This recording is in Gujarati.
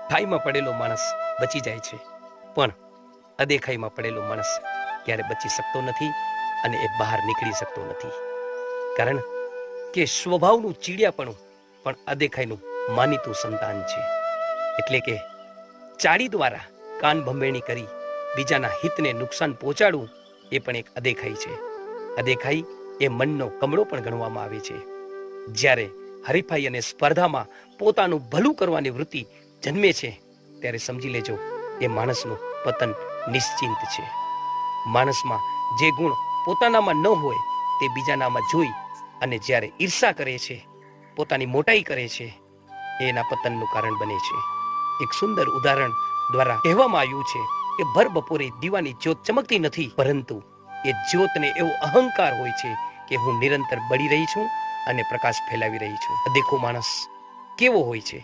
ખાઈમાં પડેલો માણસ બચી જાય છે, પણ અદેખાઈમાં પડેલો માણસ ક્યારે બચી શકતો નથી અને એ બહાર નીકળી શકતો નથી. કારણ કે સ્વભાવનું ચીડિયાપણું પણ અદેખાઈનું માનીતું સંતાન છે. એટલે કે ચાડી દ્વારા કાન ભંભેણી કરી બીજાના હિતને નુકસાન પહોંચાડવું એ પણ એક અદેખાઈ છે. અદેખાઈ એ મનનો કમળો પણ ગણવામાં આવે છે. જ્યારે હરીફાઈ અને સ્પર્ધામાં પોતાનું ભલું કરવાની વૃત્તિ જન્મે છે, ત્યારે સમજી લેજો એ માણસનું પતન નિશ્ચિંત છે. માણસમાં જે ગુણ પોતાનામાં ન હોય તે બીજાનામાં જોઈ અને જ્યારે ઈર્ષા કરે છે, પોતાની મોટાઈ કરે છે, એ એના પતનનું કારણ બને છે. એક સુંદર ઉદાહરણ દ્વારા કહેવામાં આવ્યું છે કે ભર બપોરે દીવાની જ્યોત ચમકતી નથી, પરંતુ એ જ્યોતને એવો અહંકાર હોય છે કે હું નિરંતર બળી રહી છું અને પ્રકાશ ફેલાવી રહી છું. દેખો માણસ કેવો હોય છે